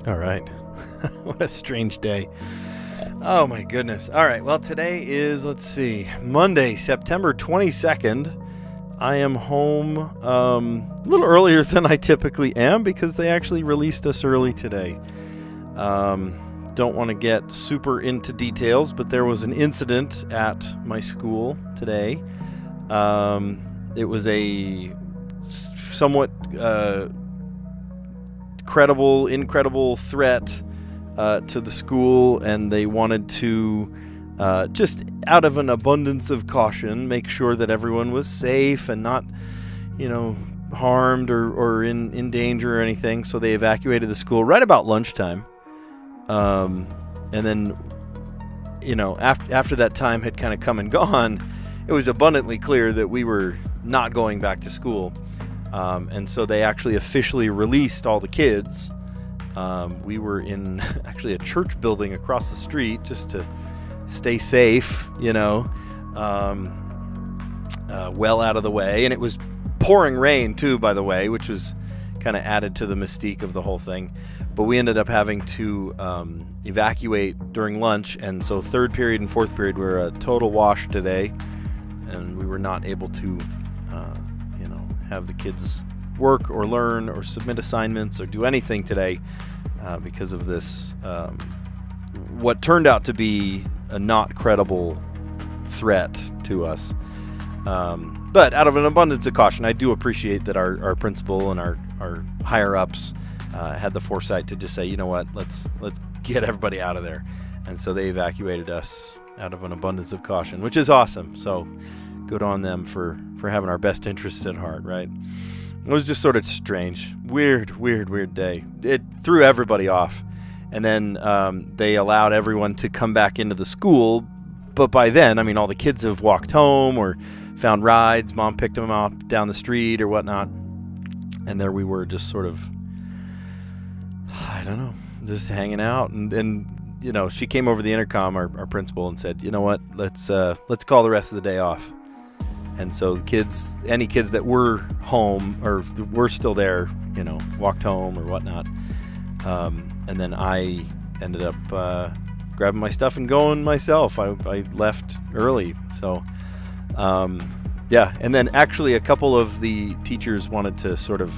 All right. What a strange day. Oh my goodness. All right. Well, today is, let's see, Monday, September 22nd. I am home a little earlier than I typically am because they actually released us early today. Don't want to get super into details, but there was an incident at my school today. It was a somewhat incredible threat to the school, and they wanted to just out of an abundance of caution make sure that everyone was safe and not, harmed or in danger or anything. So they evacuated the school right about lunchtime. And then, after that time had kind of come and gone, it was abundantly clear that we were not going back to school. And so they actually officially released all the kids. We were in actually a church building across the street just to stay safe, well out of the way. And it was pouring rain too, by the way, which was kind of added to the mystique of the whole thing. But we ended up having to evacuate during lunch. And so third period and fourth period were a total wash today. And we were not able to have the kids work or learn or submit assignments or do anything today because of this, what turned out to be a not credible threat to us. But out of an abundance of caution, I do appreciate that our principal and our higher-ups had the foresight to just say, you know what, let's get everybody out of there. And so they evacuated us out of an abundance of caution, which is awesome. So good on them for having our best interests at heart, right? It was just sort of strange. Weird day. It threw everybody off. And then they allowed everyone to come back into the school. But by then, all the kids have walked home or found rides. Mom picked them up down the street or whatnot. And there we were just sort of, I don't know, just hanging out. And she came over the intercom, our principal, and said, you know what, let's call the rest of the day off. And so any kids that were home or were still there, walked home or whatnot. And then I ended up grabbing my stuff and going myself. I left early. So, And then actually a couple of the teachers wanted to sort of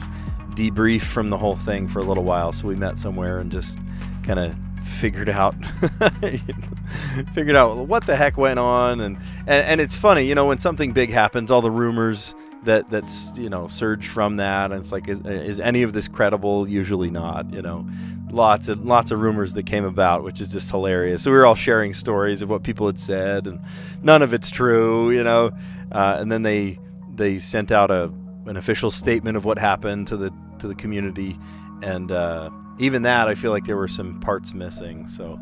debrief from the whole thing for a little while. So we met somewhere and just kind of figured out what the heck went on, and it's funny, when something big happens, all the rumors that's surge from that, and it's like, is any of this credible? Usually not. Lots of rumors that came about, which is just hilarious. So we were all sharing stories of what people had said, and none of it's true, and then they sent out an official statement of what happened to the community, and even that, I feel like there were some parts missing. So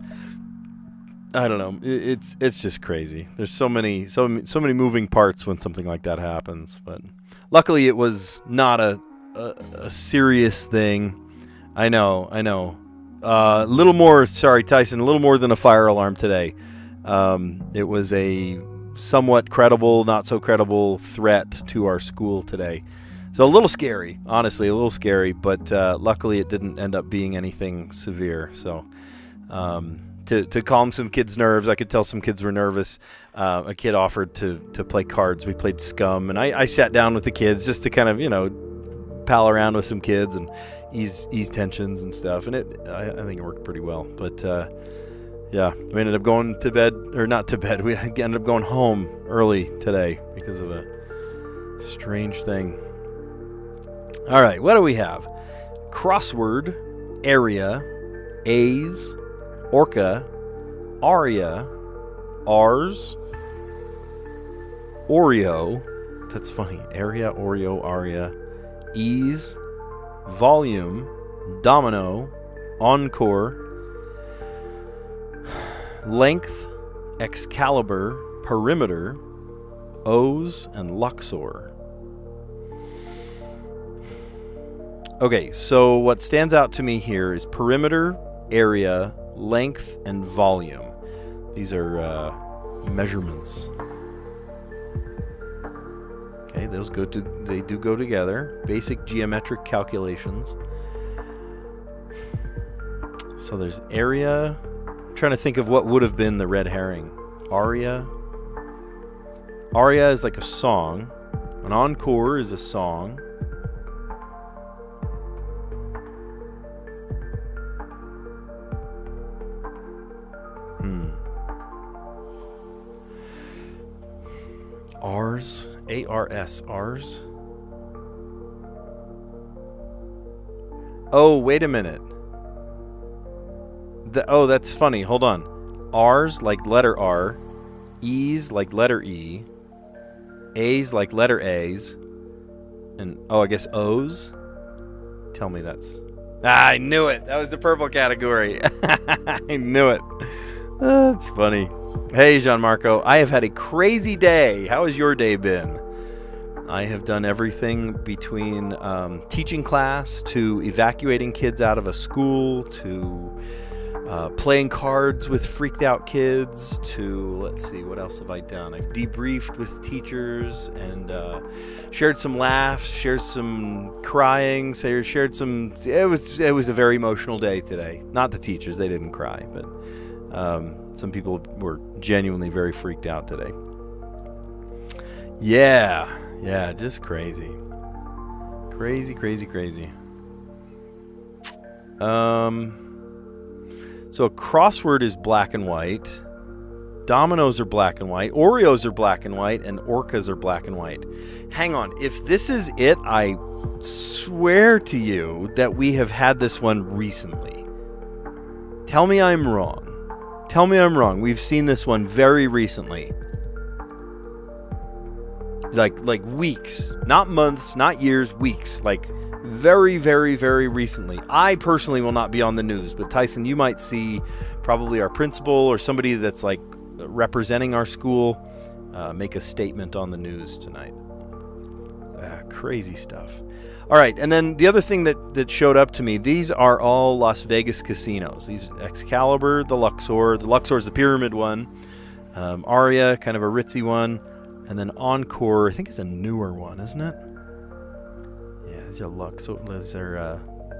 I don't know. It's just crazy. There's so many moving parts when something like that happens. But luckily, it was not a serious thing. I know. A little more. Sorry, Tyson. A little more than a fire alarm today. It was a somewhat credible, not so credible threat to our school today. So a little scary, honestly, but luckily it didn't end up being anything severe. So to calm some kids' nerves, I could tell some kids were nervous. A kid offered to play cards. We played Scum, and I sat down with the kids just to kind of, pal around with some kids and ease tensions and stuff. And I think it worked pretty well. But we ended up going to bed, or not to bed. We ended up going home early today because of a strange thing. All right, what do we have? Crossword, area, A's, orca, aria, R's, Oreo. That's funny. Area, Oreo, aria, E's, volume, domino, encore, length, Excalibur, perimeter, O's, and Luxor. Okay, so what stands out to me here is perimeter, area, length, and volume. These are measurements. Okay, they do go together. Basic geometric calculations. So there's area. I'm trying to think of what would have been the red herring. Aria. Aria is like a song. An encore is a song. Ars. A-R-S. Ars. Oh, wait a minute. Oh, that's funny. Hold on. R's like letter R. E's like letter E. A's like letter A's. And, I guess O's? Tell me that's... I knew it. That was the purple category. I knew it. That's funny. Hey, Gianmarco. I have had a crazy day. How has your day been? I have done everything between teaching class to evacuating kids out of a school to playing cards with freaked out kids to, let's see, what else have I done? I've debriefed with teachers and shared some laughs, shared some crying, shared some... It was a very emotional day today. Not the teachers, they didn't cry, but some people were genuinely very freaked out today. Yeah, just crazy. Crazy. So a crossword is black and white. Dominoes are black and white. Oreos are black and white. And orcas are black and white. Hang on. If this is it, I swear to you that we have had this one recently. Tell me I'm wrong. We've seen this one very recently. Like weeks. Not months, not years, weeks. Like very, very, very recently. I personally will not be on the news, but Tyson, you might see probably our principal or somebody that's like representing our school make a statement on the news tonight. Crazy stuff. All right, and then the other thing that showed up to me, these are all Las Vegas casinos. These are Excalibur, the Luxor. The Luxor is the pyramid one. Aria, kind of a ritzy one. And then Encore, I think is a newer one, isn't it? Yeah, these are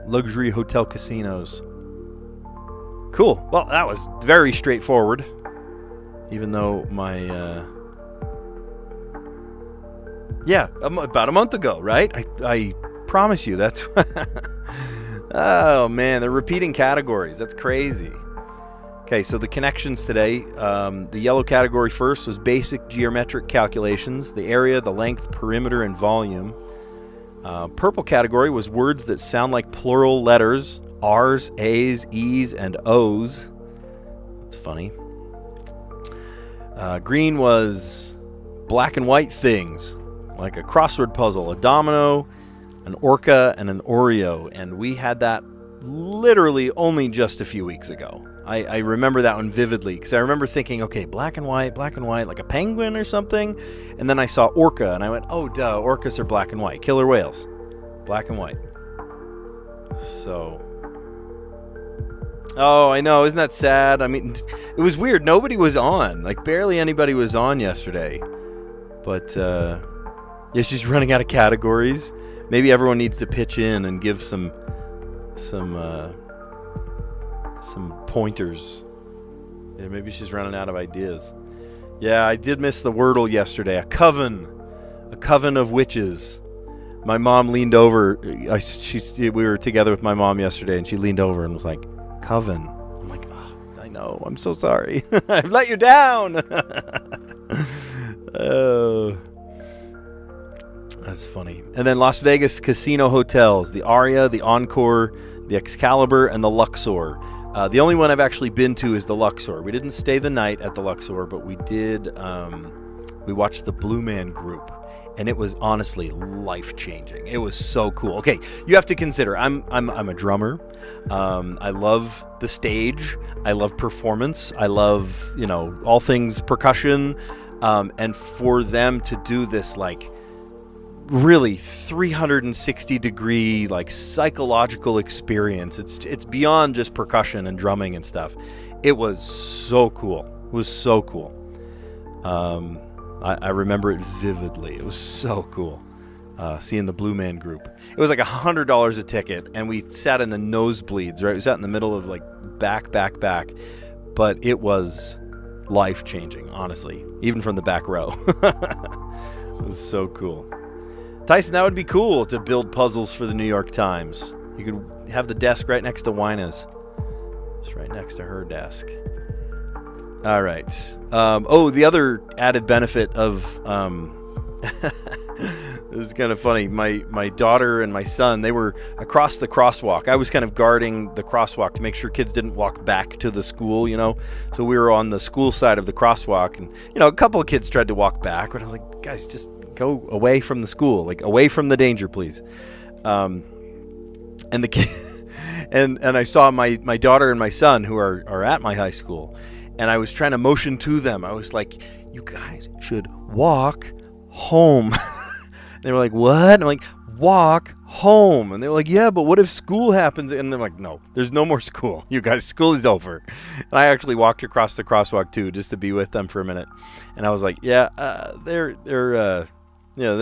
luxury hotel casinos. Cool. Well, that was very straightforward. Even though my... about a month ago, right? I promise you, that's... Oh, man, they're repeating categories. That's crazy. Okay, so the connections today, the yellow category first was basic geometric calculations, the area, the length, perimeter, and volume. Purple category was words that sound like plural letters, R's, A's, E's, and O's. That's funny. Green was black and white things, like a crossword puzzle, a domino, an orca, and an Oreo. And we had that literally only just a few weeks ago. I remember that one vividly because I remember thinking, okay, black and white, like a penguin or something. And then I saw orca and I went, oh, duh, orcas are black and white. Killer whales, black and white. So, oh, I know. Isn't that sad? I mean, it was weird. Nobody was on. Like, barely anybody was on yesterday. But, yeah, she's running out of categories. Maybe everyone needs to pitch in and give some pointers. Yeah, maybe she's running out of ideas. Yeah, I did miss the Wordle yesterday. A coven of witches. My mom leaned over. We were together with my mom yesterday, and she leaned over and was like, "Coven." I'm like, oh, I know. I'm so sorry. I've let you down. Oh, that's funny. And then Las Vegas casino hotels: the Aria, the Encore, the Excalibur, and the Luxor. The only one I've actually been to is the Luxor. We didn't stay the night at the Luxor, but we did. We watched the Blue Man Group, and it was honestly life-changing. It was so cool. Okay, you have to consider, I'm a drummer. I love the stage. I love performance. I love, all things percussion. And for them to do this, like, really 360 degree, like, psychological experience. It's beyond just percussion and drumming and stuff. It was so cool. I remember it vividly. It was so cool. Seeing the Blue Man Group. It was like $100 a ticket, and we sat in the nosebleeds, right? We sat in the middle of, like, back. But it was life-changing, honestly, even from the back row. It was so cool. Tyson, that would be cool to build puzzles for the New York Times. You could have the desk right next to Wina's. It's right next to her desk. All right. The other added benefit of... this is kind of funny. My daughter and my son, they were across the crosswalk. I was kind of guarding the crosswalk to make sure kids didn't walk back to the school, So we were on the school side of the crosswalk. And, a couple of kids tried to walk back. But I was like, guys, just go away from the school. Like, away from the danger, please. And the kid... And I saw my daughter and my son, who are at my high school, and I was trying to motion to them. I was like, you guys should walk home. They were like, what? And I'm like, walk home. And they were like, yeah, but what if school happens? And I'm like, no, there's no more school. You guys, school is over. And I actually walked across the crosswalk too, just to be with them for a minute. And I was like, yeah, they're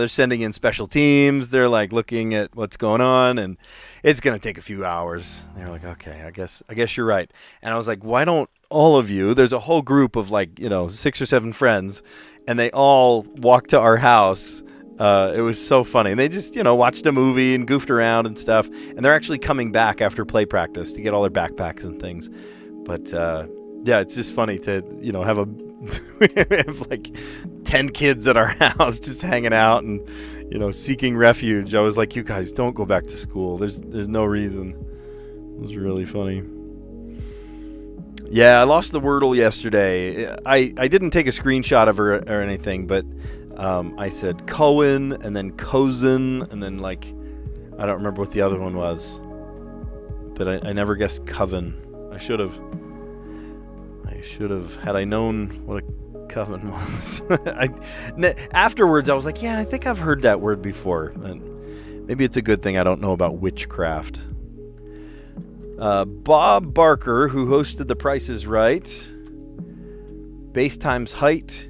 sending in special teams. They're like looking at what's going on, and it's going to take a few hours. They're like, okay, I guess you're right. And I was like, why don't all of you, there's a whole group of 6 or 7 friends, and they all walked to our house. It was so funny. And they just, watched a movie and goofed around and stuff. And they're actually coming back after play practice to get all their backpacks and things. But, yeah, it's just funny to, have we have 10 kids at our house just hanging out and, seeking refuge. I was like, you guys don't go back to school. There's no reason. It was really funny. Yeah, I lost the Wordle yesterday. I didn't take a screenshot of her or anything, but I said Cohen and then Cozen and then I don't remember what the other one was. But I never guessed Coven. I should have. Had I known what a coven was. Afterwards, I was like, yeah, I think I've heard that word before. And maybe it's a good thing I don't know about witchcraft. Bob Barker, who hosted The Price is Right. Base times height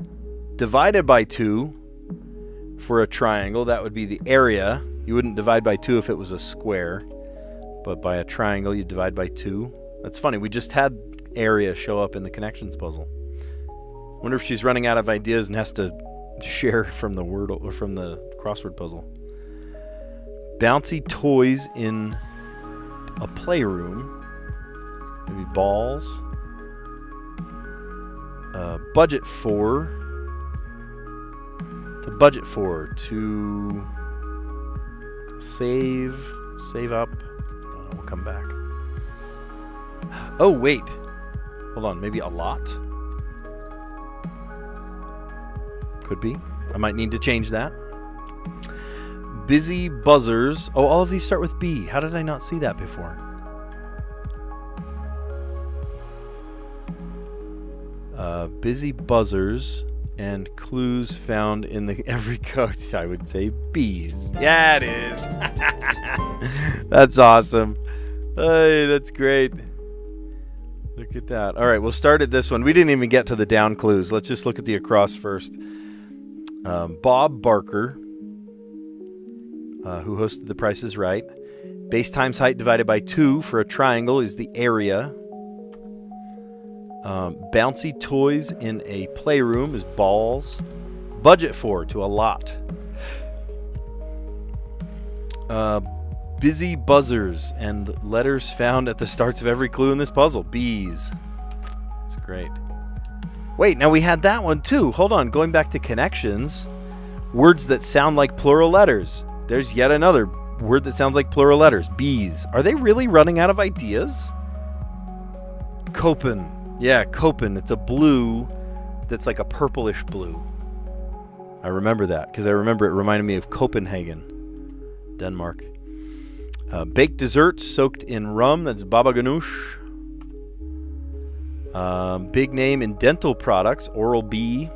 divided by 2 for a triangle. That would be the area. You wouldn't divide by 2 if it was a square. But by a triangle, you divide by 2. That's funny. We just had area show up in the connections puzzle. Wonder if she's running out of ideas and has to share from the Wordle or from the crossword puzzle. Bouncy toys in a playroom. Maybe balls. Budget for. To budget for. To save up. We'll come back. Oh, wait. Hold on, maybe a lot? Could be. I might need to change that. Busy buzzers. Oh, all of these start with B. How did I not see that before? Busy buzzers and clues found in every code. I would say bees. Yeah, it is. That's awesome. Hey, that's great. Look at that. All right, we'll start at this one. We didn't even get to the down clues. Let's just look at the across first. Bob Barker, who hosted The Price is Right. Base times height divided by 2 for a triangle is the area. Bouncy toys in a playroom is balls. Budget for, to a lot. Busy buzzers and letters found at the starts of every clue in this puzzle. Bees. That's great. Wait, now we had that one too. Hold on, going back to connections. Words that sound like plural letters. There's yet another word that sounds like plural letters. Bees. Are they really running out of ideas? Copen. Yeah, Copen. It's a blue that's like a purplish blue. I remember that because I remember it reminded me of Copenhagen, Denmark. Baked desserts soaked in rum. That's baba ganoush. Big name in dental products. Oral-B.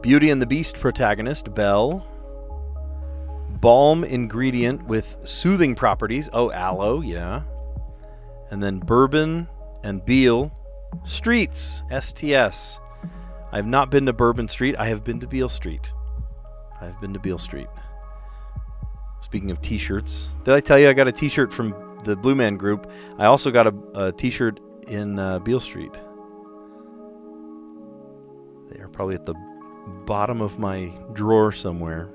Beauty and the Beast protagonist. Belle. Balm ingredient with soothing properties. Oh, aloe. Yeah. And then bourbon and Beale. Streets. STS. I have not been to Bourbon Street. I have been to Beale Street. Speaking of t-shirts, did I tell you I got a t-shirt from the Blue Man Group, I also got a T-shirt in Beale Street. They are probably at the bottom of my drawer somewhere.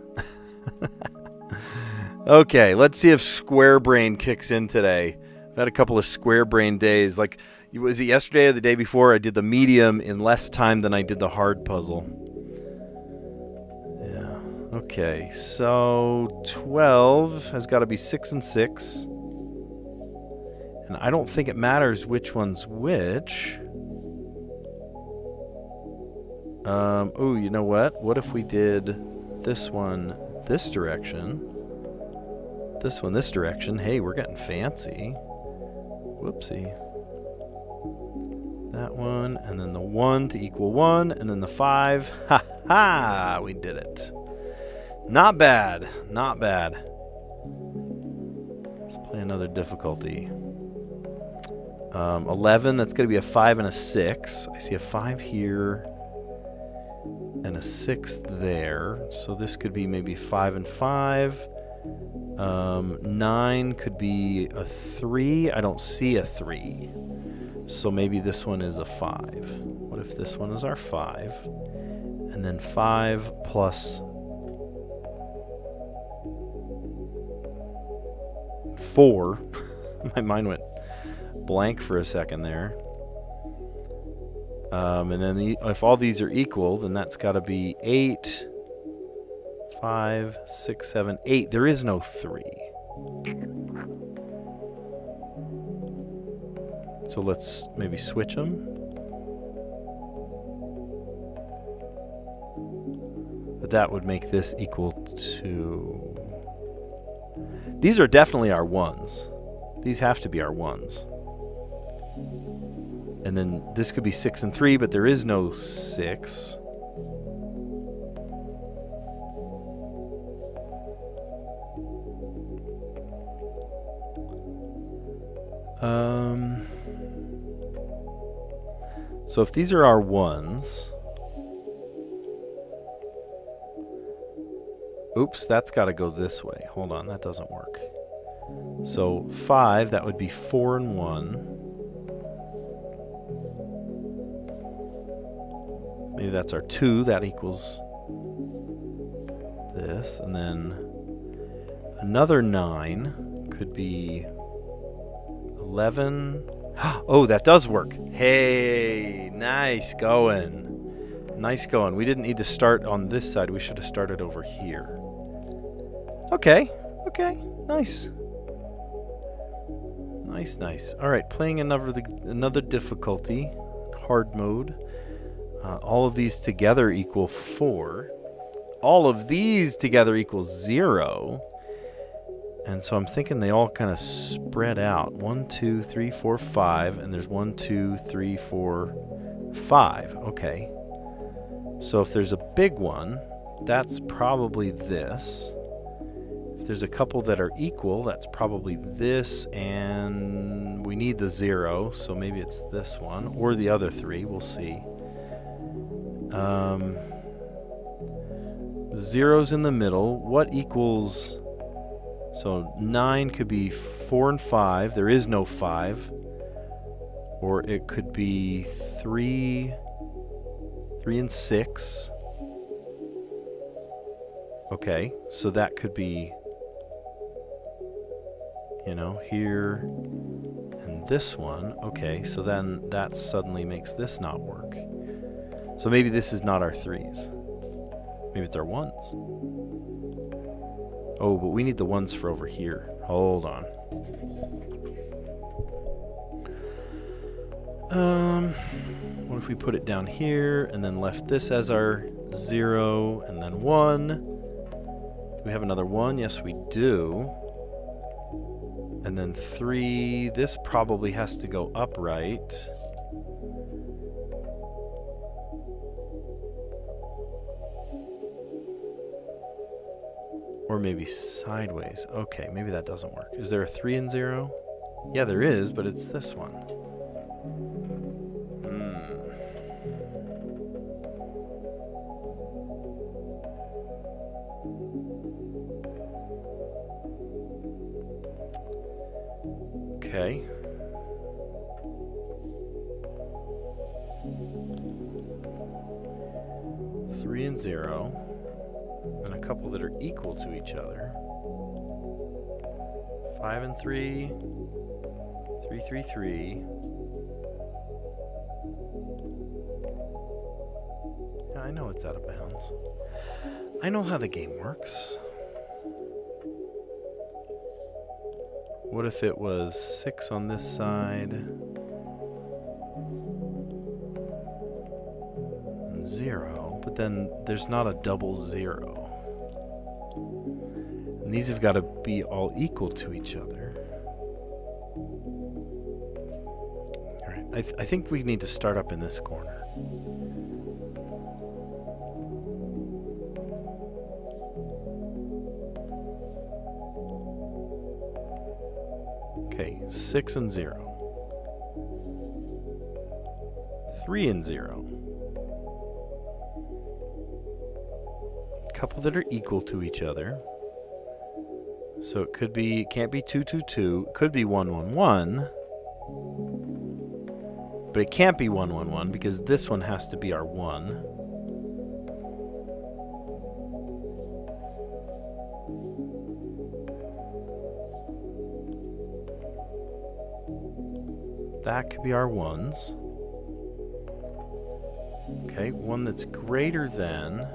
Okay, let's see if Square Brain kicks in today. I've had a couple of Square Brain days. Like, was it yesterday or the day before? I did the medium in less time than I did the hard puzzle. Yeah. Okay, so 12 has got to be 6 and 6. And I don't think it matters which one's which. Oh, you know what? What if we did this one this direction? This one this direction. Hey, we're getting fancy. Whoopsie. That one, and then the 1 to equal 1, and then the 5. Ha ha! We did it. Not bad. Not bad. Let's play another difficulty. 11, that's going to be a 5 and a 6. I see a 5 here and a 6 there. So this could be maybe 5 and 5. 9 could be a 3. I don't see a 3. So maybe this one is a 5. What if this one is our 5? And then 5 plus 4. My mind went blank for a second there. And then if all these are equal, then that's got to be 8, 5, 6, 7, 8. There is no 3. So let's maybe switch them. But that would make this equal to... These are definitely our 1s. These have to be our 1s. And then this could be 6 and 3, but there is no 6. So if these are our 1s... Oops, that's got to go this way. Hold on, that doesn't work. So 5, that would be 4 and 1. Maybe that's our 2. That equals this. And then another 9 could be 11. Oh, that does work. Hey, nice going. Nice going. We didn't need to start on this side. We should have started over here. Okay. Okay. Nice. Nice, nice. All right, playing another difficulty, hard mode. All of these together equal 4. All of these together equals 0. And so I'm thinking they all kind of spread out. 1, 2, 3, 4, 5. And there's 1, 2, 3, 4, 5. Okay. So if there's a big one, that's probably this. If there's a couple that are equal, that's probably this. And we need the 0. So maybe it's this one. Or the other 3. We'll see. 0's in the middle. What equals... So 9 could be 4 and 5. There is no 5. Or it could be 3 and 6. Okay, so that could be, you know, here and this one. Okay, so then that suddenly makes this not work. So maybe this is not our 3s. Maybe it's our 1s. Oh, but we need the 1s for over here. Hold on. What if we put it down here and then left this as our 0 and then 1? Do we have another 1? Yes, we do. And then 3. This probably has to go upright. Or maybe sideways. Okay, maybe that doesn't work. Is there a 3 and 0? Yeah, there is, but it's this one. 3 and 0. And a couple that are equal to each other. 5 and 3. 3, 3, 3. Yeah, I know it's out of bounds. I know how the game works. What if it was 6 on this side and 0, but then there's not a double 0. And these have got to be all equal to each other. All right, I think we need to start up in this corner. Okay, 6 and 0. 3 and 0. Couple that are equal to each other. So it could be, can't be 2, 2, 2. It could be 1, 1, 1. But it can't be 1, 1, 1 because this one has to be our 1. That could be our 1s. Okay, one that's greater than,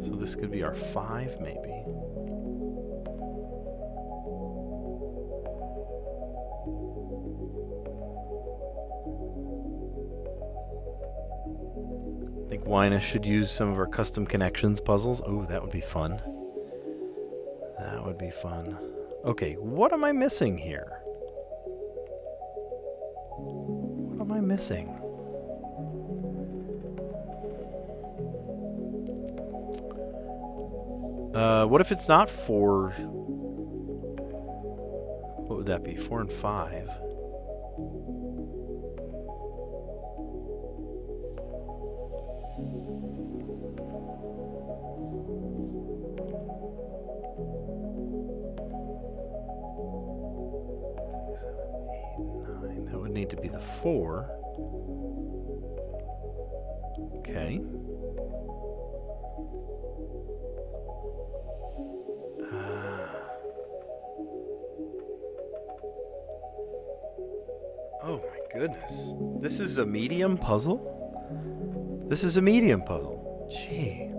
so this could be our 5 maybe. I think Wina should use some of our custom connections puzzles. Oh, that would be fun. That would be fun. Okay, what am I missing here? What am I missing? What if it's not 4? What would that be? 4 and 5. That would need to be the 4. Okay. Oh my goodness. This is a medium puzzle? This is a medium puzzle. Gee.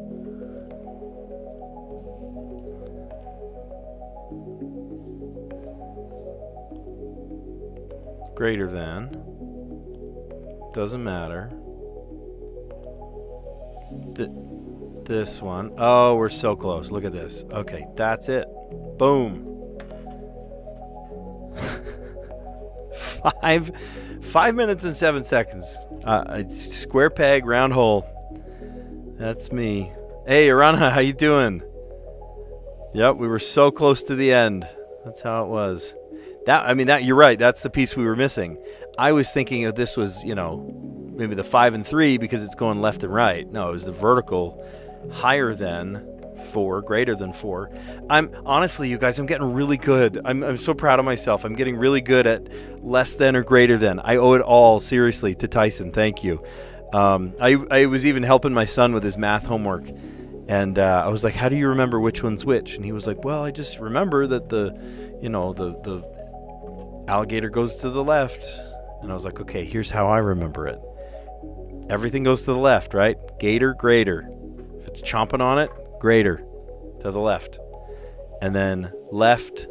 Greater than. Doesn't matter. This one. Oh, we're so close. Look at this. Okay, that's it. Boom. 5 minutes and 7 seconds. Square peg, round hole. That's me. Hey, Arana, how you doing? Yep, we were so close to the end. That's how it was. You're right. That's the piece we were missing. I was thinking of this was, maybe the 5 and 3 because it's going left and right. No, it was the vertical higher than 4, greater than 4. Honestly, you guys, I'm getting really good. I'm so proud of myself. I'm getting really good at less than or greater than. I owe it all, seriously, to Tyson. Thank you. I was even helping my son with his math homework. And I was like, how do you remember which one's which? And he was like, well, I just remember that the alligator goes to the left. And I was like, okay, here's how I remember it. Everything goes to the left, right? Gator, greater. If it's chomping on it, greater to the left. And then left,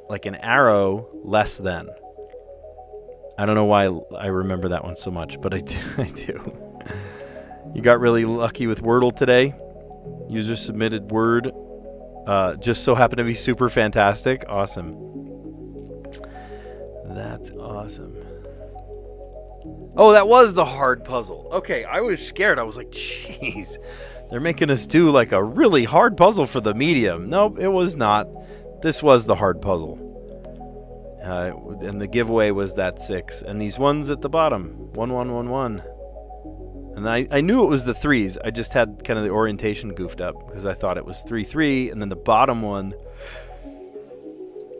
like an arrow, less than. I don't know why I remember that one so much, but I do. You got really lucky with Wordle today. User submitted word. Just so happened to be super fantastic. Awesome. That's awesome. Oh, that was the hard puzzle. Okay, I was scared. I was like, jeez. They're making us do like a really hard puzzle for the medium. Nope, it was not. This was the hard puzzle. And the giveaway was that 6. And these ones at the bottom. 1, 1, 1, 1. And I knew it was the 3s. I just had kind of the orientation goofed up because I thought it was 3, 3. And then the bottom one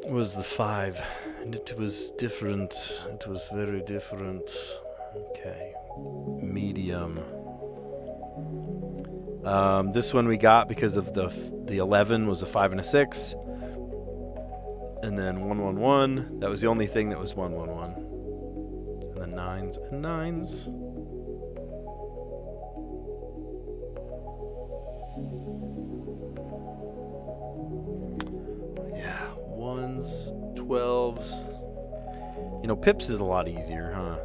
was the 5. And it was different. It was very different. Okay. Medium. This one we got because of the 11 was a 5 and a 6. And then 111. That was the only thing that was 111. And then 9s and 9s. Yeah, 1s, 12s. You know, pips is a lot easier, huh?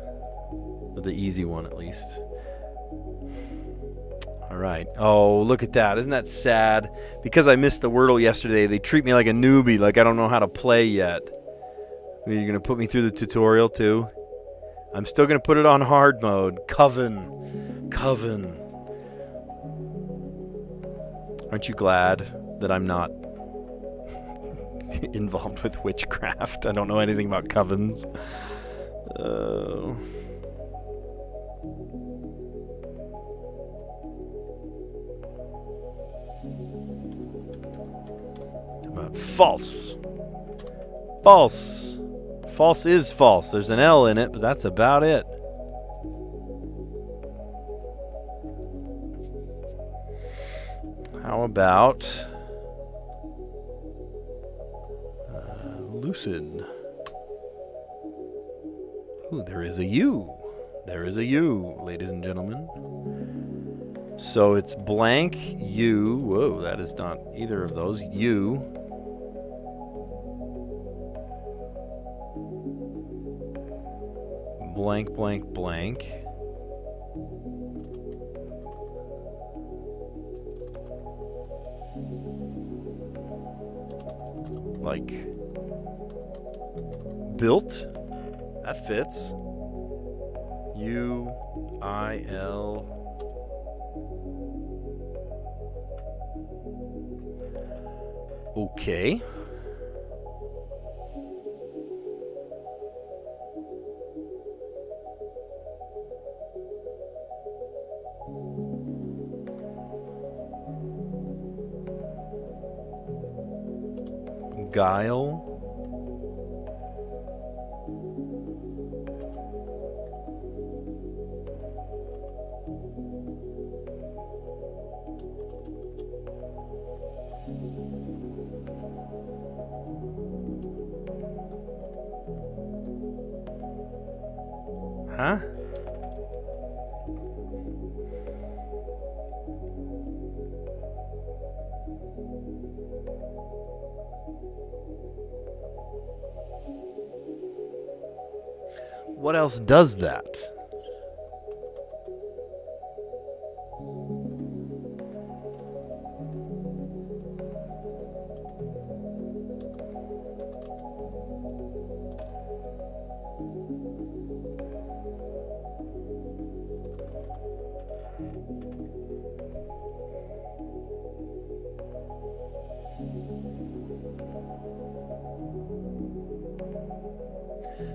The easy one, at least. All right. Oh, look at that. Isn't that sad? Because I missed the Wordle yesterday, they treat me like a newbie, like I don't know how to play yet. You're going to put me through the tutorial, too? I'm still going to put it on hard mode. Coven. Coven. Aren't you glad that I'm not involved with witchcraft? I don't know anything about covens. About false. False. False is false. There's an L in it, but that's about it. How about lucid? Ooh, there is a U. There is a U, ladies and gentlemen. So it's blank U. Whoa, that is not either of those. U. Blank, blank, blank. Like built. That fits. U-I-L. Okay. Guile. Huh? What else does that?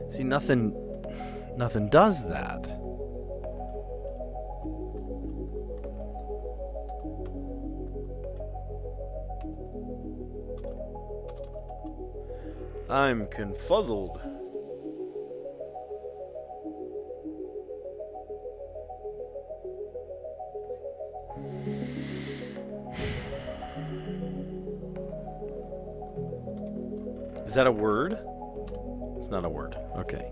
See, nothing does that. I'm confuzzled. Is that a word? It's not a word. Okay.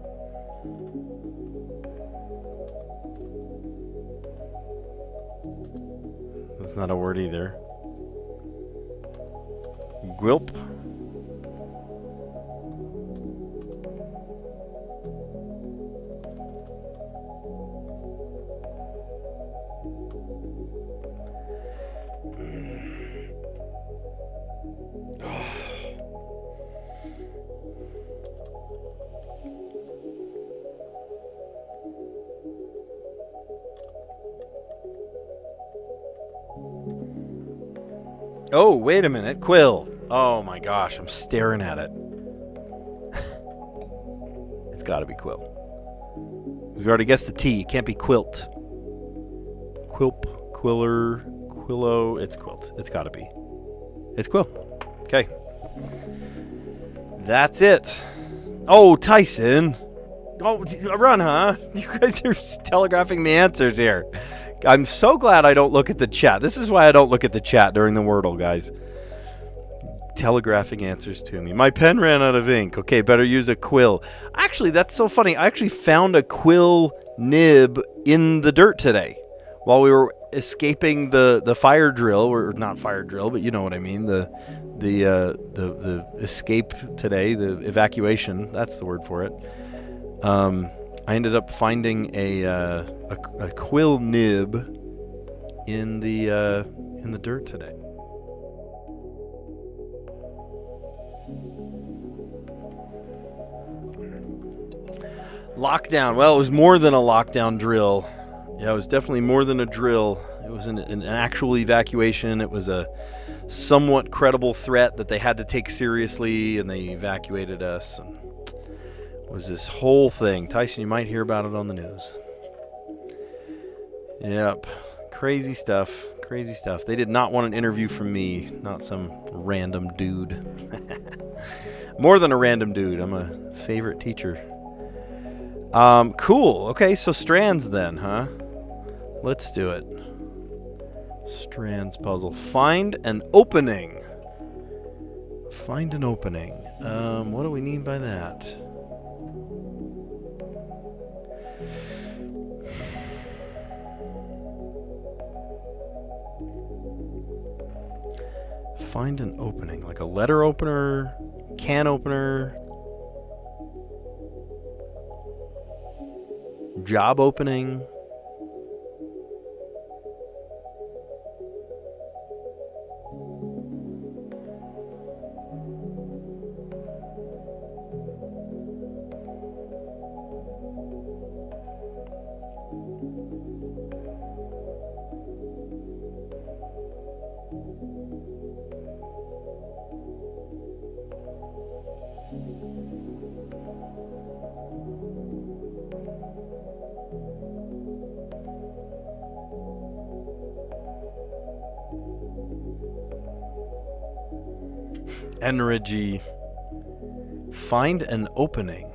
That's not a word either. Gwilp. Oh, wait a minute. Quill. Oh my gosh, I'm staring at it. It's got to be quill. We've already guessed the T. It can't be quilt. Quilp, quiller, quillo. It's quilt. It's got to be. It's quill. Okay. That's it. Oh, Tyson. Oh, run, huh? You guys are telegraphing the answers here. I'm so glad I don't look at the chat. This is why I don't look at the chat during the Wordle, guys. Telegraphing answers to me. My pen ran out of ink. Okay, better use a quill. Actually, that's so funny. I actually found a quill nib in the dirt today while we were escaping the fire drill, or not fire drill, but you know what I mean. The escape today, the evacuation. That's the word for it. I ended up finding a quill nib in the dirt today. Lockdown. Well, it was more than a lockdown drill. Yeah, it was definitely more than a drill. It was an actual evacuation. It was a somewhat credible threat that they had to take seriously, and they evacuated us. And it was this whole thing. Tyson, you might hear about it on the news. Yep. Crazy stuff. Crazy stuff. They did not want an interview from me, not some random dude. More than a random dude. I'm a favorite teacher. Cool. Okay, so Strands then, huh? Let's do it. Strands puzzle. Find an opening. Find an opening. What do we mean by that? Find an opening. Like a letter opener, can opener, job opening. Energy. Find an opening.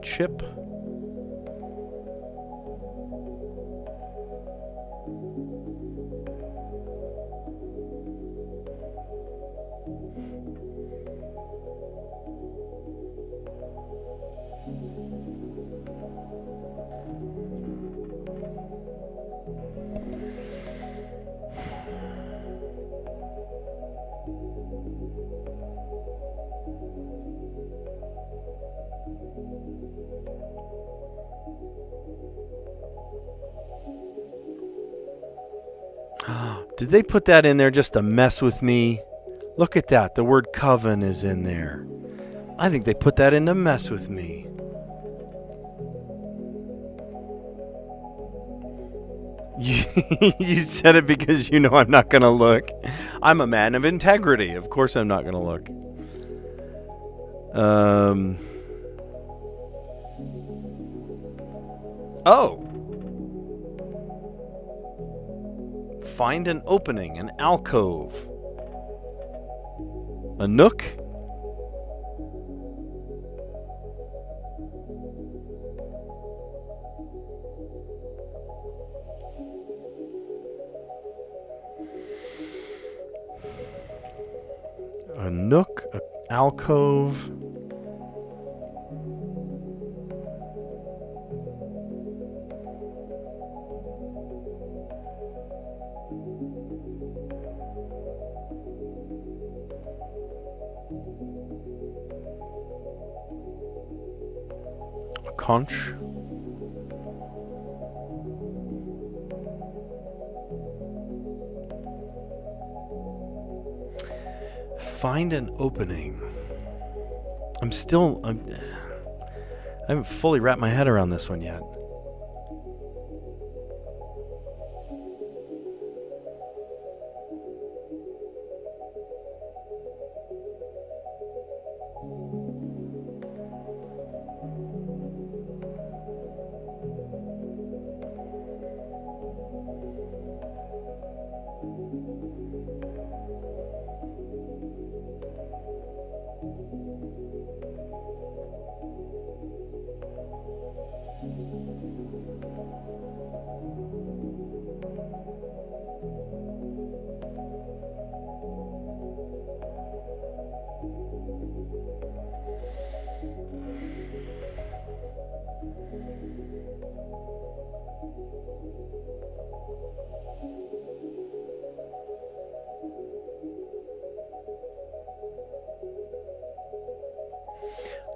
Chip. Did they put that in there just to mess with me? Look at that. The word coven is in there. I think they put that in to mess with me. You said it because you know I'm not going to look. I'm a man of integrity. Of course I'm not going to look. Oh. Find an opening, an alcove. A nook? A nook, an alcove. A conch. Find an opening. I haven't fully wrapped my head around this one yet.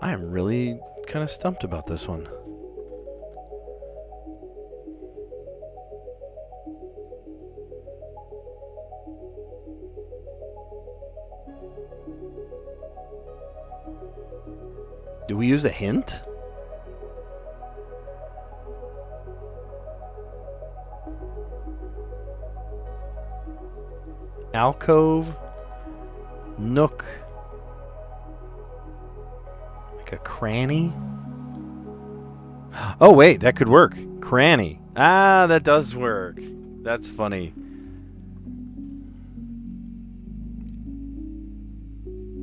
I am really kind of stumped about this one. Do we use a hint? Alcove, nook, like a cranny. Oh wait, that could work. Cranny. Ah, that does work. That's funny.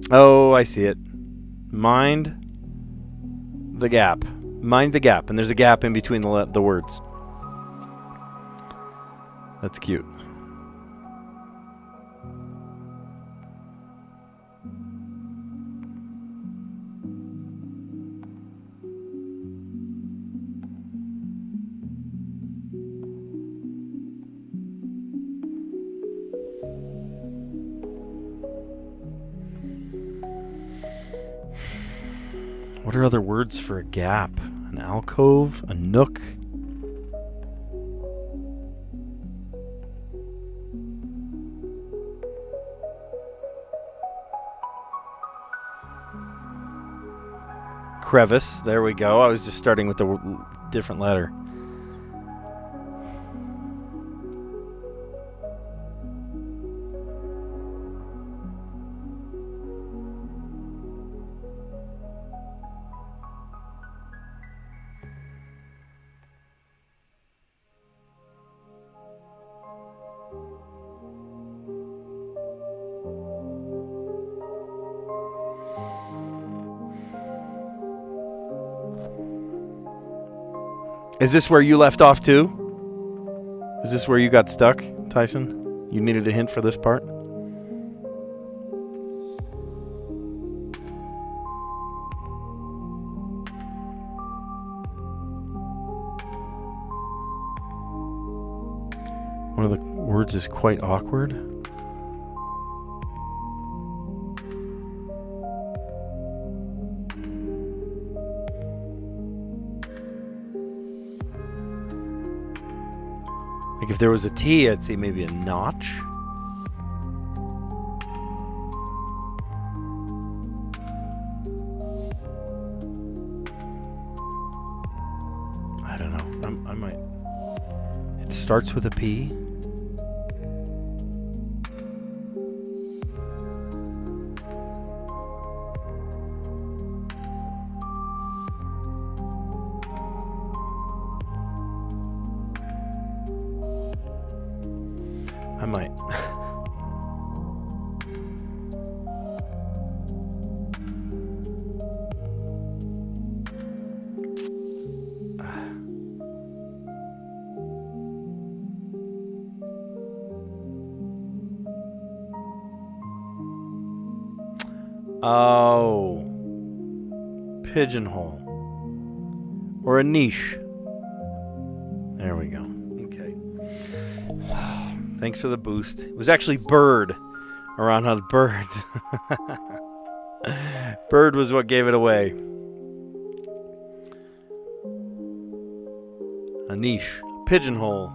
Oh, I see it. Mind the gap. Mind the gap. And there's a gap in between the words. That's cute. What are other words for a gap? An alcove, a nook. Crevice. There we go. I was just starting with the different letter. Is this where you left off too? Is this where you got stuck, Tyson? You needed a hint for this part? One of the words is quite awkward. Like if there was a T, I'd say maybe a notch. I don't know. I might. It starts with a P. I might. Oh. Pigeonhole. Or a niche. There we go. Okay. Thanks for the boost. It was actually bird. Around on birds. Bird was what gave it away. A niche. Pigeonhole.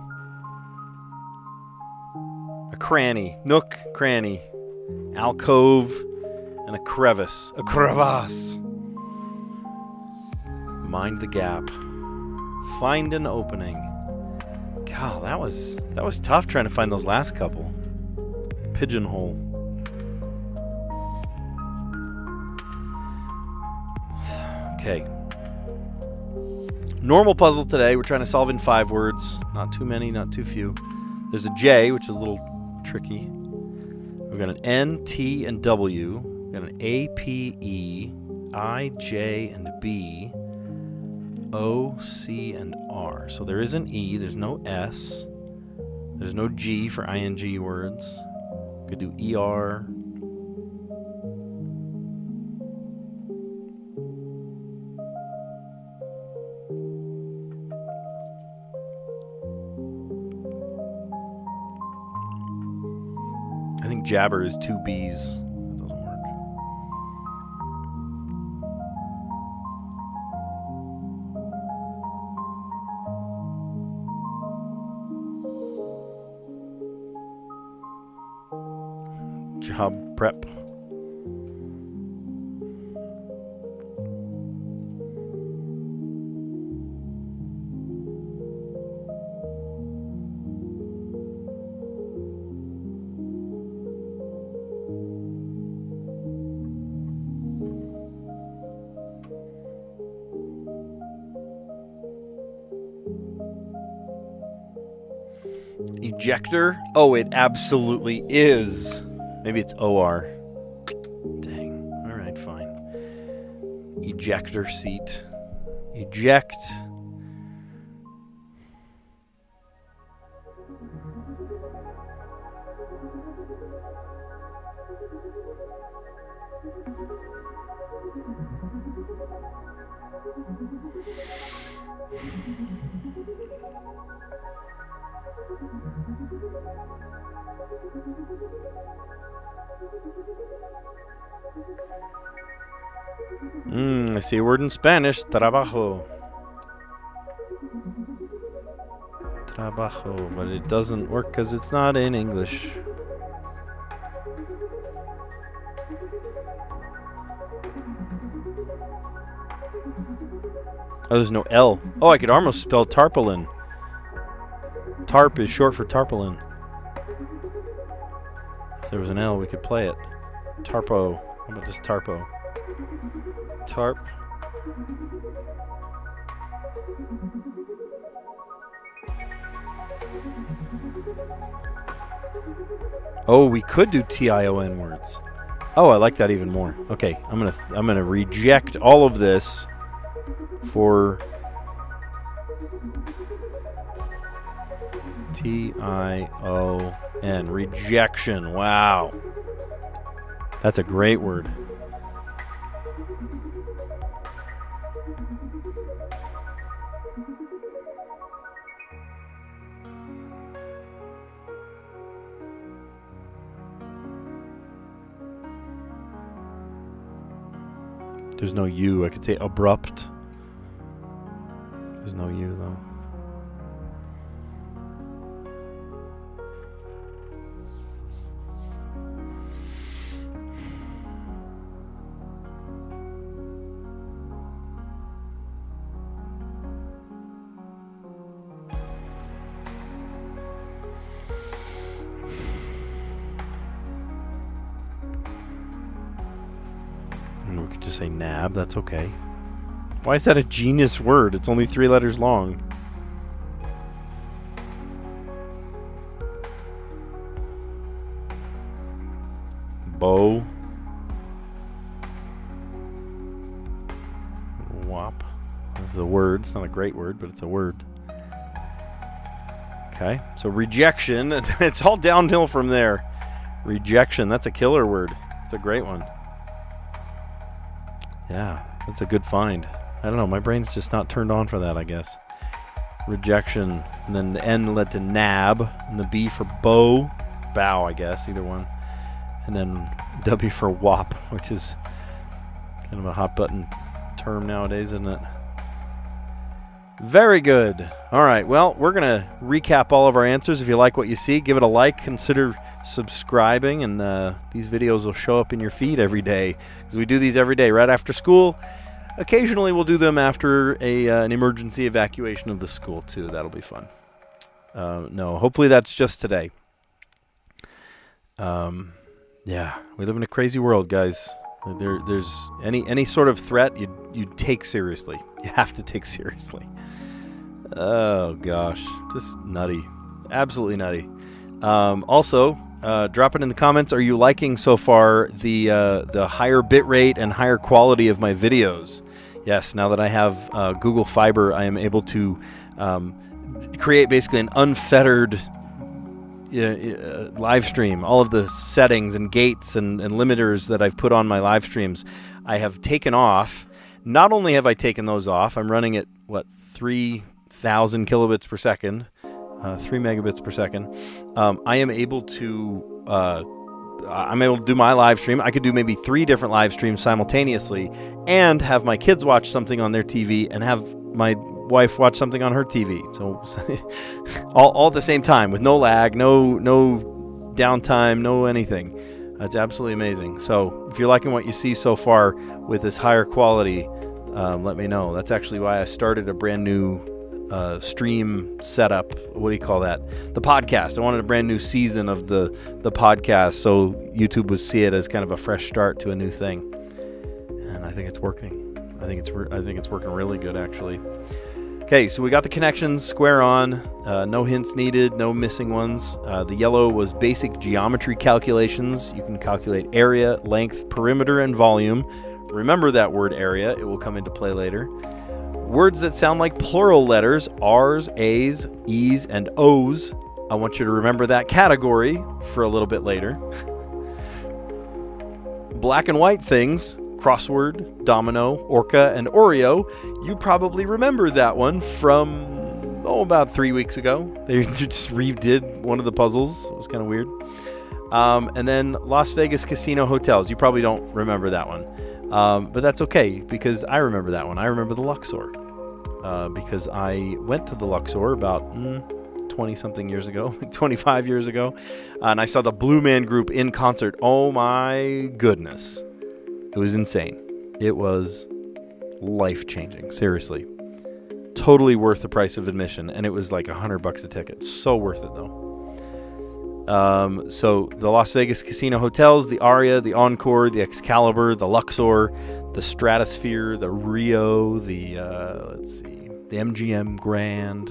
A cranny. Nook, cranny. Alcove. And a crevice. A crevasse. Mind the gap. Find an opening. God, that was tough trying to find those last couple. Pigeonhole. Okay. Normal puzzle today. We're trying to solve in 5 words. Not too many, not too few. There's a J, which is a little tricky. We've got an N, T, and W. We've got an A, P, E, I, J, and B. O, C, and R. So there is an E. There's no S. There's no G for ing words. Could do ER. I think jabber is 2 B's. That doesn't work. Job prep. Ejector? Oh, it absolutely is. Maybe it's OR. Dang. All right, fine. Ejector seat. Eject. I see a word in Spanish. Trabajo. Trabajo, but it doesn't work because it's not in English. Oh, there's no L. Oh, I could almost spell tarpaulin. Tarp is short for tarpaulin. If there was an L, we could play it. Tarpo. How about just tarpo? Tarp. Oh, we could do TION words. Oh, I like that even more. Okay, I'm gonna reject all of this for TION. Rejection. Wow. That's a great word. There's no U. I could say abrupt. There's no U, though. We could just say nab. That's okay. Why is that a genius word? It's only 3 letters long. Bow. Wop. It's a word. It's not a great word, but it's a word. Okay. So rejection. It's all downhill from there. Rejection. That's a killer word. It's a great one. Yeah, that's a good find. I don't know, my brain's just not turned on for that, I guess. Rejection, and then the N led to nab, and the B for bow, I guess, either one. And then W for wop, which is kind of a hot button term nowadays, isn't it? Very good. All right, well, we're going to recap all of our answers. If you like what you see, give it a like, consider subscribing, and these videos will show up in your feed every day, because we do these every day right after school. Occasionally we'll do them after an emergency evacuation of the school too. That'll be fun. No, hopefully that's just today. Yeah, we live in a crazy world, guys. There's any sort of threat you take seriously. You have to take seriously. Oh gosh, just nutty, absolutely nutty. Also, drop it in the comments. Are you liking so far the higher bit rate and higher quality of my videos? Yes, now that I have Google Fiber, I am able to create basically an unfettered live stream. All of the settings and gates and limiters that I've put on my live streams, I have taken off. Not only have I taken those off, I'm running at, 3,000 kilobits per second. 3 megabits per second. I am able to I'm able to do my live stream. I could do maybe 3 different live streams simultaneously and have my kids watch something on their TV and have my wife watch something on her TV. So all at the same time with no lag, no downtime, no anything. It's absolutely amazing. So if you're liking what you see so far with this higher quality, let me know. That's actually why I started a brand new stream setup. What do you call that? The podcast. I wanted a brand new season of the podcast, so YouTube would see it as kind of a fresh start to a new thing. And I think it's working. I think it's working really good, actually. Okay, so we got the connections square on. No hints needed, no missing ones. The yellow was basic geometry calculations. You can calculate area, length, perimeter, and volume. Remember that word area. It will come into play later. Words that sound like plural letters, R's, A's, E's, and O's. I want you to remember that category for a little bit later. Black and white things, Crossword, Domino, Orca, and Oreo. You probably remember that one from, about 3 weeks ago. They just redid one of the puzzles. It was kind of weird. And then Las Vegas Casino Hotels. You probably don't remember that one. But that's okay, because I remember that one. I remember the Luxor. Because I went to the Luxor about 20-something years ago, 25 years ago, and I saw the Blue Man Group in concert. Oh my goodness. It was insane. It was life-changing, seriously. Totally worth the price of admission, and it was like $100 a ticket. So worth it, though. So the Las Vegas Casino Hotels, the Aria, the Encore, the Excalibur, the Luxor, the Stratosphere, the Rio, the MGM Grand,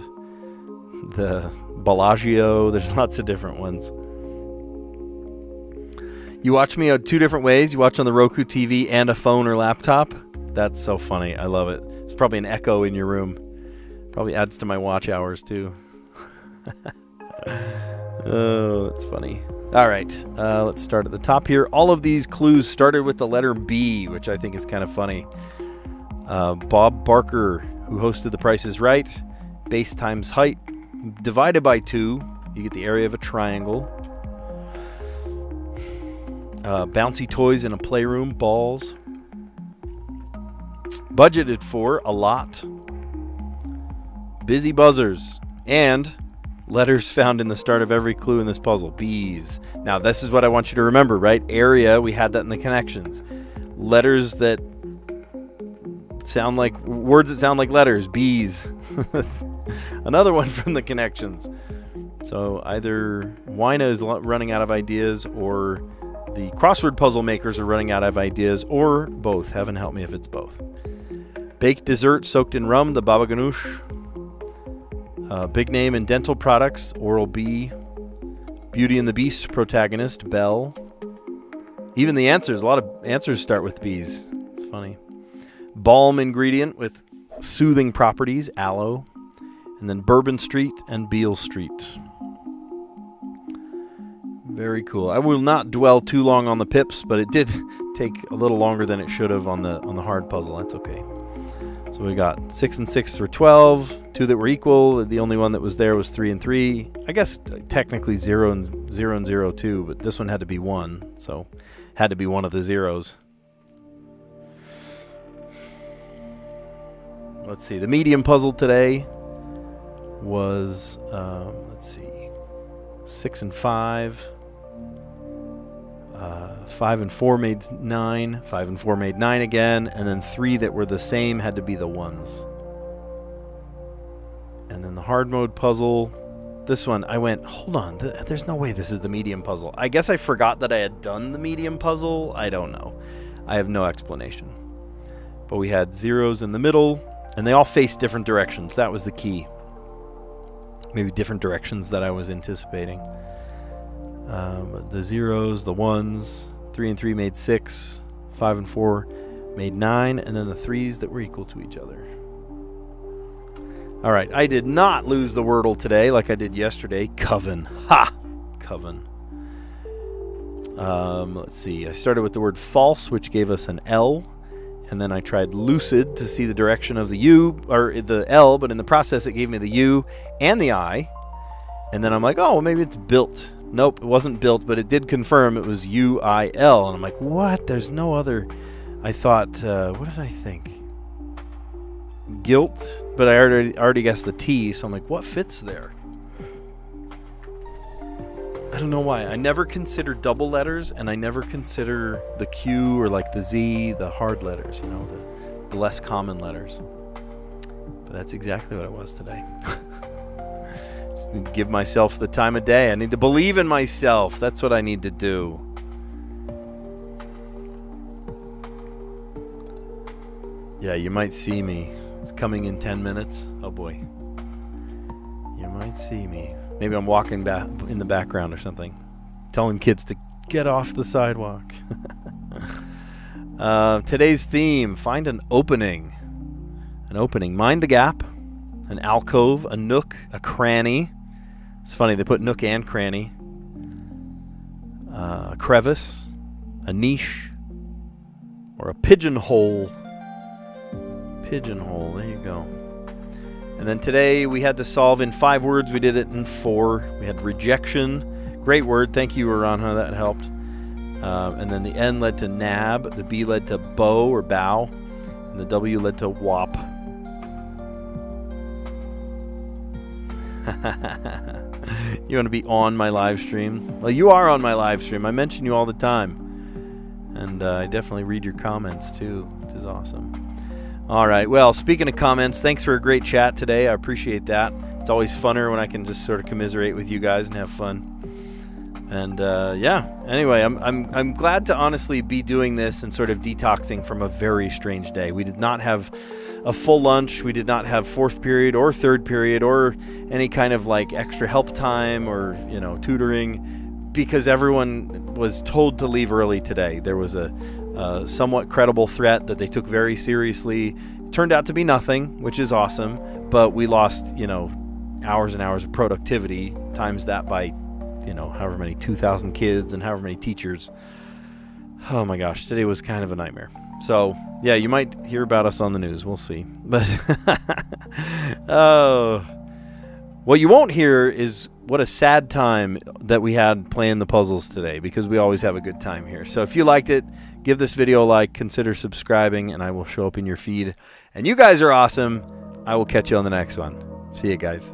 the Bellagio. There's lots of different ones. You watch me 2 different ways. You watch on the Roku TV and a phone or laptop. That's so funny. I love it. It's probably an echo in your room. Probably adds to my watch hours too. Oh, that's funny. All right, let's start at the top here. All of these clues started with the letter B, which I think is kind of funny. Bob Barker, who hosted The Price is Right. Base times height divided by 2. You get the area of a triangle. Bouncy toys in a playroom, balls. Budgeted for a lot. Busy buzzers. And letters found in the start of every clue in this puzzle. Bees. Now, this is what I want you to remember, right? Area, we had that in the connections. Letters that sound like, words that sound like letters. Bees. Another one from the connections. So either Wina is running out of ideas, or the crossword puzzle makers are running out of ideas, or both. Heaven help me if it's both. Baked dessert soaked in rum, the baba ganoush. Big name in dental products, Oral-B. Beauty and the Beast protagonist, Belle. Even the answers, a lot of answers start with B's. It's funny. Balm ingredient with soothing properties, aloe. And then Bourbon Street and Beale Street. Very cool. I will not dwell too long on the pips, but it did take a little longer than it should have on the hard puzzle. That's okay. So we got 6 and 6 for 12, 2 that were equal. The only one that was there was 3 and 3. I guess technically 0 and 0 too, but this one had to be 1, so had to be one of the zeros. Let's see. The medium puzzle today was 6 and 5. 5 and 4 made 9. 5 and 4 made 9 again. And then 3 that were the same had to be the ones. And then the hard mode puzzle. This one, I went, hold on. There's no way this is the medium puzzle. I guess I forgot that I had done the medium puzzle. I don't know. I have no explanation. But we had zeros in the middle. And they all faced different directions. That was the key. Maybe different directions that I was anticipating. The zeros, the ones, 3 and 3 made 6, 5 and 4 made 9, and then the 3s that were equal to each other. All right, I did not lose the Wordle today like I did yesterday. Coven. Ha! Coven. Let's see. I started with the word false, which gave us an L, and then I tried lucid to see the direction of the U, or the L, but in the process it gave me the U and the I, and then I'm like, oh, well, maybe it's built. Nope, it wasn't built, but it did confirm it was UIL. And I'm like, what? There's no other. I thought, what did I think? Guilt, but I already guessed the T, so I'm like, what fits there? I don't know why. I never consider double letters, and I never consider the Q or like the Z, the hard letters, you know, the less common letters. But that's exactly what it was today. Just need to give myself the time of day. I need to believe in myself. That's what I need to do. Yeah, you might see me. It's coming in 10 minutes. Oh boy. You might see me. Maybe I'm walking back in the background or something, telling kids to get off the sidewalk. Today's theme, find an opening. An opening. Mind the gap, an alcove, a nook, a cranny. It's funny, they put nook and cranny. A crevice, a niche, or a pigeonhole. Pigeonhole, there you go. And then today we had to solve in 5 words. We did it in 4. We had rejection. Great word. Thank you, Aranha. That helped. And then the N led to nab. The B led to bow or bow. And the W led to wop. You want to be on my live stream? Well, you are on my live stream. I mention you all the time. And I definitely read your comments too, which is awesome. All right. Well, speaking of comments, thanks for a great chat today. I appreciate that. It's always funner when I can just sort of commiserate with you guys and have fun. And yeah. Anyway, I'm glad to honestly be doing this and sort of detoxing from a very strange day. We did not have a full lunch. We did not have 4th period or 3rd period or any kind of like extra help time or, you know, tutoring, because everyone was told to leave early today. There was a somewhat credible threat that they took very seriously. It turned out to be nothing, which is awesome, but we lost, you know, hours and hours of productivity, times that by, you know, however many 2,000 kids and however many teachers. Oh my gosh, today was kind of a nightmare. So yeah, you might hear about us on the news. We'll see. But oh, what you won't hear is what a sad time that we had playing the puzzles today, because we always have a good time here. So if you liked it, give this video a like, consider subscribing, and I will show up in your feed. And you guys are awesome. I will catch you on the next one. See you guys.